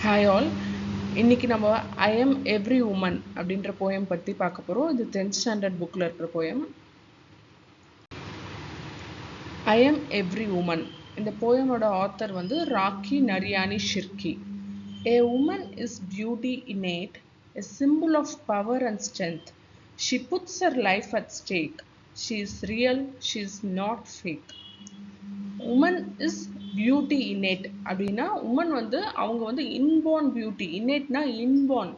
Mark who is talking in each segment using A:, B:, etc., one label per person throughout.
A: Hi all. இன்னைக்கு நம்ம I am every woman அப்படின்ற போயம் பற்றி பார்க்க போகிறோம். இது 10th ஸ்டாண்டர்ட் புக்கில் இருக்கிற poem. I am every woman. இந்த போயமோட ஆத்தர் வந்து Rakhi Nariani Shirke. A woman is beauty innate, a symbol of power and strength. She puts her life at stake. She is real, she is not fake. Woman is beauty innate அப்படின்னா woman வந்து அவங்க வந்து inborn beauty. இன்னேட்னா inborn,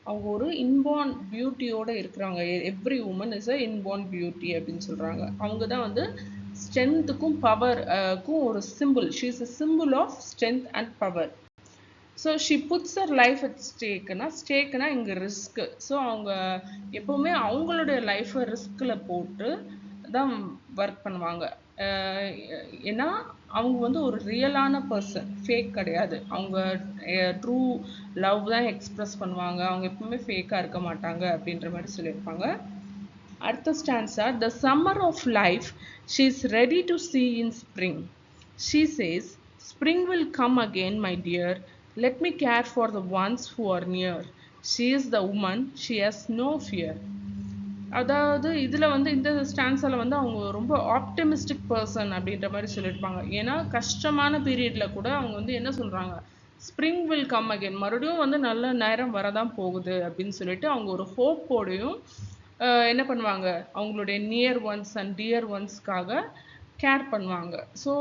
A: அவங்க ஒரு inborn பியூட்டியோட இருக்கிறாங்க. Every woman is a inborn beauty அப்படின்னு சொல்றாங்க. அவங்க தான் வந்து ஸ்ட்ரென்த்துக்கும் பவருக்கும் ஒரு symbol. She is a symbol of strength and power. So she puts her life at ஸ்டேக்குனா இங்கே ரிஸ்க்கு. ஸோ அவங்க எப்போவுமே அவங்களுடைய லைஃப்பை ரிஸ்கில் போட்டு தான் ஒர்க் பண்ணுவாங்க. ஏன்னா அவங்க வந்து ஒரு ரியலான பர்சன், ஃபேக் கிடையாது. அவங்க ட்ரூ லவ் தான் எக்ஸ்ப்ரெஸ் பண்ணுவாங்க. அவங்க எப்பவுமே ஃபேக்காக இருக்க மாட்டாங்க அப்படின்ற மாதிரி சொல்லியிருப்பாங்க. அடுத்த stanza, the summer of life she is ready to see in spring. She says, spring will come again, my dear. Let me care for the ones who are near. She is the woman, she has no fear. அதாவது இதில் வந்து இந்த ஸ்டான்ஸில் வந்து அவங்க ரொம்ப optimistic person அப்படின்ற மாதிரி சொல்லியிருப்பாங்க. ஏன்னா கஷ்டமான பீரியடில் கூட அவங்க வந்து என்ன சொல்கிறாங்க, ஸ்ப்ரிங் வில் கம் அகெயின், மறுபடியும் வந்து நல்ல நேரம் வரதான் போகுது அப்படின்னு சொல்லிட்டு அவங்க ஒரு ஹோப்போடையும் என்ன பண்ணுவாங்க, அவங்களுடைய நியர் ஒன்ஸ் அண்ட் டியர் ஒன்ஸ்க்காக கேர் பண்ணுவாங்க. ஸோ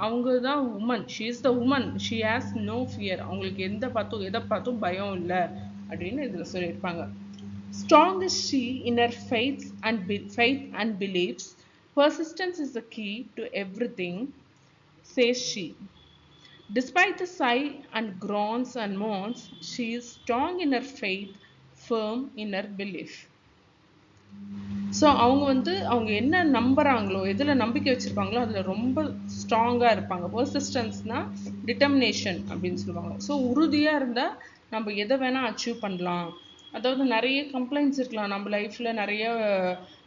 A: அவங்க தான் woman. She is the woman, she has no fear. அவங்களுக்கு எதை பார்த்தும் பயம் இல்லை அப்படின்னு இதில் சொல்லியிருப்பாங்க. Strong is she in her faith and beliefs. Persistence is the key to everything, says she. Despite the sigh and groans and moans, she is strong in her faith, firm in her belief. So அவங்க வந்து அவங்க என்ன நம்புகிறாங்களோ, எதில் நம்பிக்கை வச்சுருப்பாங்களோ அதில் ரொம்ப ஸ்ட்ராங்காக இருப்பாங்க. பர்சிஸ்டன்ஸ்னால் டிட்டர்மினேஷன் அப்படின்னு சொல்லுவாங்க. ஸோ உறுதியாக இருந்தால் நம்ம எதை வேணால் அச்சீவ் பண்ணலாம். அதாவது நிறைய கம்ப்ளைண்ட்ஸ் இருக்கலாம் நம்ம லைஃப்பில், நிறைய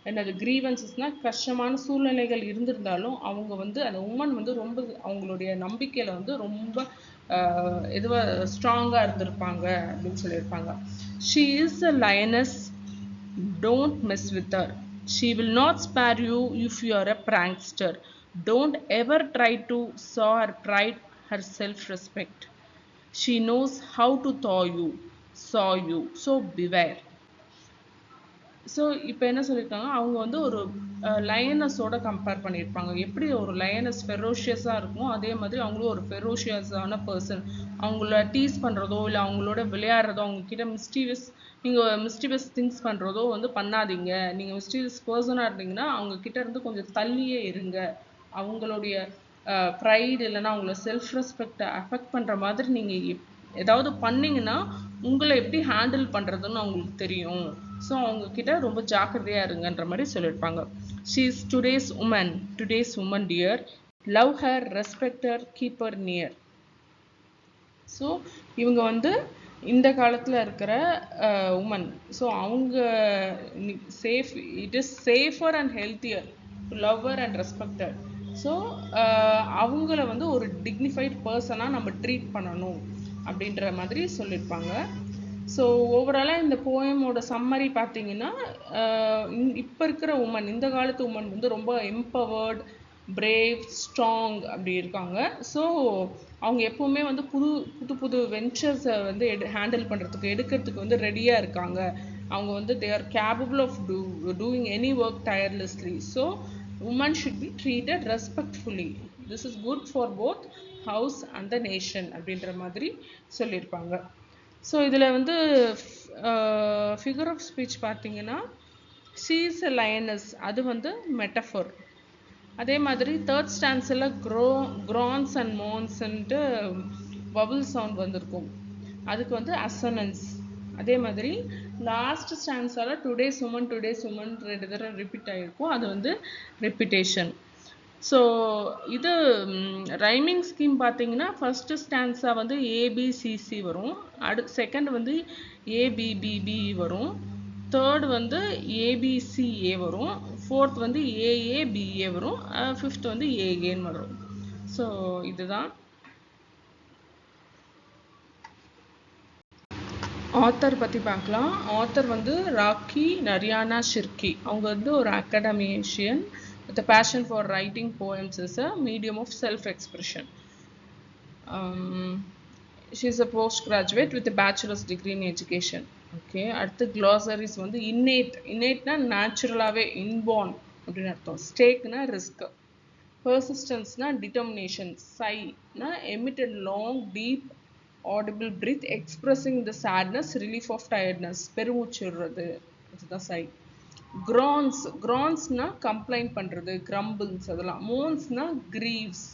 A: என்னது கிரீவன்சஸ்னால் கஷ்டமான சூழ்நிலைகள் இருந்திருந்தாலும் அவங்க வந்து அந்த உமன் வந்து ரொம்ப அவங்களுடைய நம்பிக்கையில் வந்து ரொம்ப இதுவாக ஸ்ட்ராங்காக இருந்திருப்பாங்க அப்படின்னு சொல்லியிருப்பாங்க. She is a lioness, don't mess with her. She will not spare you if you are a prankster. Don't ever try to saw her pride, her self-respect. She knows how to saw you. So beware. So இப்போ என்ன சொல்லியிருக்காங்க, அவங்க வந்து ஒரு லயனஸோட compare பண்ணியிருப்பாங்க. எப்படி ஒரு lioness ஃபெரோஷியஸாக இருக்குமோ அதே மாதிரி அவங்களும் ஒரு ஃபெரோஷியஸான பர்சன். அவங்கள டீஸ் பண்ணுறதோ இல்லை அவங்களோட விளையாடுறதோ, அவங்கக்கிட்ட நீங்கள் மிஸ்டீவியஸ் திங்ஸ் பண்ணுறதோ வந்து பண்ணாதீங்க. நீங்கள் மிஸ்டீவியஸ் பர்சனாக இருந்தீங்கன்னா அவங்கக்கிட்ட இருந்து கொஞ்சம் தள்ளியே இருங்க. அவங்களுடைய ப்ரைடு இல்லைன்னா அவங்களோட செல்ஃப் ரெஸ்பெக்டை அஃபெக்ட் பண்ணுற மாதிரி நீங்கள் ஏதாவது பண்ணிங்கன்னா உங்களை எப்படி ஹேண்டில் பண்ணுறதுன்னு அவங்களுக்கு தெரியும். ஸோ அவங்கக்கிட்ட ரொம்ப ஜாக்கிரதையாக இருங்கன்ற மாதிரி சொல்லியிருப்பாங்க. She is today's woman dear. Love her, respect her, keep her near. So இவங்க வந்து இந்த காலத்தில் இருக்கிற உமன். ஸோ அவங்க it is safer and healthier to love her and respect her. So அவங்கள வந்து ஒரு டிக்னிஃபைட் பர்சனாக நம்ம ட்ரீட் பண்ணணும் அப்படின்ற மாதிரி சொல்லியிருப்பாங்க. ஸோ ஓவராலாக இந்த போயமோட சம்மரி பார்த்தீங்கன்னா, இப்போ இருக்கிற உமன், இந்த காலத்து உமன் வந்து ரொம்ப எம்பவர்ட், பிரேவ், ஸ்ட்ராங் அப்படி இருக்காங்க. ஸோ அவங்க எப்போவுமே வந்து புது வெஞ்சர்ஸை வந்து ஹேண்டில் பண்ணுறதுக்கு, எடுக்கிறதுக்கு வந்து ரெடியாக இருக்காங்க. அவங்க வந்து they are capable of doing any work tirelessly. So woman should be treated respectfully. This is good for both house and the nation அப்படின்ற மாதிரி சொல்லியிருப்பாங்க. ஸோ இதில் வந்து ஃபிகர் ஆஃப் ஸ்பீச் பார்த்தீங்கன்னா, ஷீ இஸ் அ லயனஸ், அது வந்து metaphor. அதே மாதிரி தேர்ட் ஸ்டான்ஸில் க்ரான்ஸ் அண்ட் மோன்ஸ்ன்ட்டு வவல் சவுண்ட் வந்திருக்கும், அதுக்கு வந்து அசனன்ஸ். அதே மாதிரி லாஸ்ட் ஸ்டான்ஸால் டுடேஸ் உமன் 2 தடவை ரிப்பீட் ஆகிருக்கும், அது வந்து ரிப்பீட்டேஷன். ஸோ இது ரைமிங் ஸ்கீம் பார்த்தீங்கன்னா, ஃபஸ்ட்டு ஸ்டான்ஸா வந்து ஏபிசிசி வரும், செகண்ட் வந்து ஏபிபிபி வரும், தேர்ட் வந்து ஏபிசிஏ வரும், ஃபோர்த் வந்து ஏஏபிஏ வரும், ஃபிஃப்த் வந்து ஏஏன்னு வரும். ஸோ இதுதான். ஆத்தர் பற்றி பார்க்கலாம். ஆத்தர் வந்து ராக்கி நரியானா ஷிர்கி. அவங்க வந்து ஒரு academician with passion for writing poems is a medium of self expression. She is a post graduate with bachelor's degree in education. Okay, அடுத்து க்ளாசரிஸ் வந்து இன்னேட்னா நேச்சுரலாகவே இன்பார்ன் அப்படின்னு அர்த்தம். ஸ்டேக்னா ரிஸ்க். பெர்சிஸ்டன்ஸ்னா டிட்டர்மினேஷன். சைனா emit a long deep audible breath expressing the sadness, relief of tiredness. பெருமூச்சு விடுறது, அதுதான் சை. கிரான்ஸ்னா கம்ப்ளைண்ட் பண்றது, கிரம்பிள்ஸ் அதெல்லாம். மோன்ஸ்னா கிரீவ்ஸ்.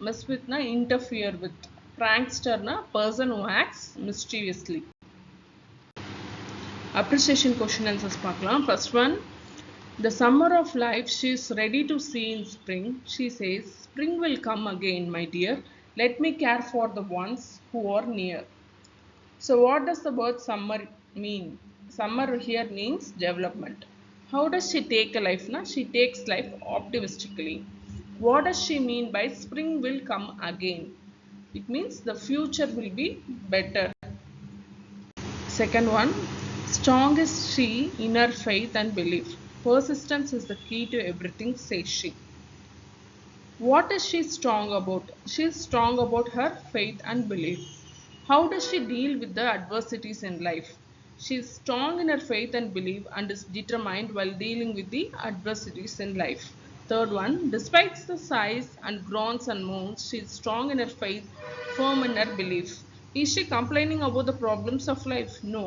A: மிஸ்வித்னா இன்டர்ஃபியர் வித். பிராங்க்ஸ்டர்னா person who acts mischievously. Appreciation question answers பார்க்கலாம். First one, the summer of life she is ready to see in spring. She says, spring will come again, my dear. Let me care for the ones who are near. So what does the word summer mean? Summer here means development. How does she take a life? Na? She takes life optimistically. What does she mean by spring will come again? It means the future will be better. Second one, strong is she in her faith and belief. Persistence is the key to everything, says she. What is she strong about? She is strong about her faith and belief. How does she deal with the adversities in life? She is strong in her faith and belief and is determined while dealing with the adversities in life. Third one, despite the sighs and groans and moans, she is strong in her faith, firm in her belief. Is she complaining about the problems of life? No,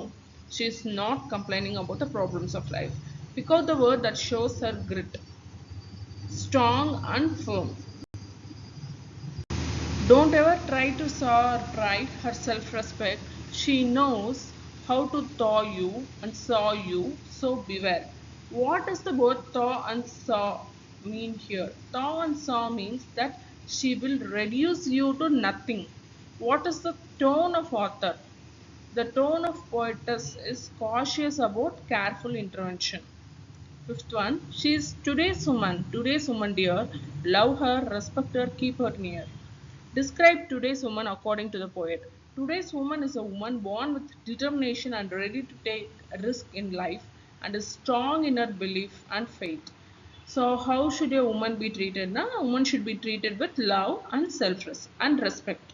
A: she is not complaining about the problems of life. Pick out the word that shows her grit. Strong and firm. Don't ever try to saw her pride, her self-respect. She knows how to thaw you and saw you, so beware. What does the word thaw and saw mean here? Thaw and saw means that she will reduce you to nothing. What is the tone of author? The tone of poetess is cautious about careful intervention. Fifth one, she is today's woman. Today's woman, dear. Love her, respect her, keep her near. Describe today's woman according to the poet. Today's woman is a woman born with determination and ready to take a risk in life and is strong in her belief and faith. So, how should a woman be treated? A woman should be treated with love and self and respect.